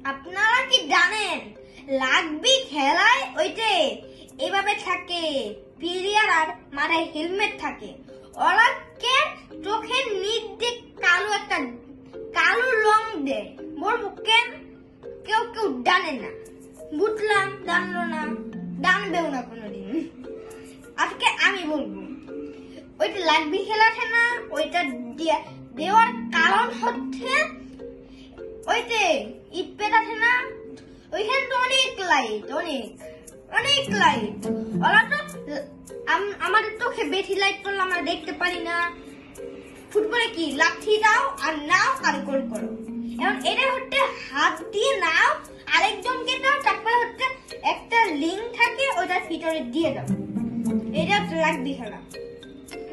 আপনারা কি জানেন রাগবি খেলায় ওইটে এভাবে থাকে প্লেয়ার আর মাথায় হেলমেট থাকে ওরাকে চোখের নিচ দিয়ে কালো রং দেয় বলবো কেন কেউ জানে না বুঝলাম জানলো না জানবেও না কোনোদিন আজকে আমি বলবো ওইটা রাগবি খেলা আছে না ওইটা দেওয়ার কারণ হচ্ছে ওইতে ঈদ পেট আছে না ওইখানে তো অনেক লাইট অনেক লাইট ওরা তো আমাদের চোখে বেশি লাইট করলে আমরা দেখতে পারি না ফুটবলে কি লাঠি দাও আর নাও আর গোল করো এখন এটা হচ্ছে হাত দিয়ে নাও আরেকজনকে দাও তারপরে হচ্ছে একটা লিঙ্ক থাকে ওটার ভিতরে দিয়ে দাও এটা হচ্ছে রাগবি খেলা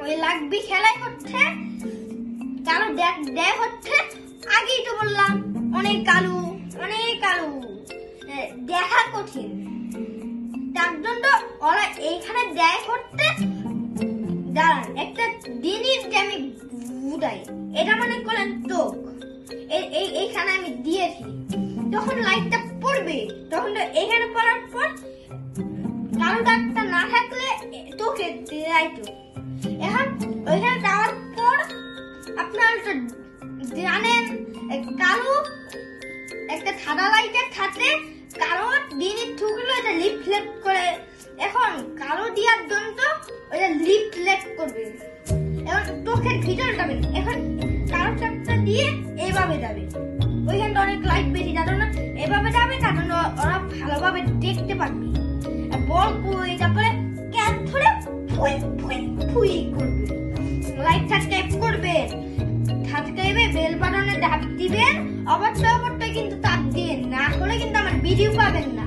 ওই রাগবি খেলাই হচ্ছে কারো দেখ হচ্ছে আগেই তো বললাম অনেক কালো দেখা কঠিন তার জন্য ওরা এইখানে দেয় করতে দাঁড়ান একটা জিনিস যে আমি বুঝাই এটা মনে করেন চোখ এইখানে আমি দিয়েছি যখন লাইটটা পড়বে তখন তো এখানে পড়ার পর কালো দাগটা না থাকলে চোখে লাইট এখন ওইখানে যাওয়ার পর আপনারা তো জানেন কালো একটা সাদা লাইটের সাথে কালো দিনের ঠুকলো এটা রিফ্লেক্ট করে এখন কালো দিয়ার জন্য ওটা রিফ্লেক্ট করবে এখন চোখের ভিতরে যাবে এখন কালো চাপটা দিয়ে এইভাবে যাবে ওইখানটা অনেক লাইট বেশি যাবে না এভাবে যাবে তার জন্য ওরা ভালোভাবে দেখতে পারবে বল কই তারপরে ক্যাচ ধরে ফুই করবে লাইট সাবস্ক্রাইব করবে সাবস্ক্রাইবে বেল বাটনে চাপ দিবেন অবশ্যই কিন্তু চাপ দিন না হলে কিন্তু আমার ভিডিও পাবেন না।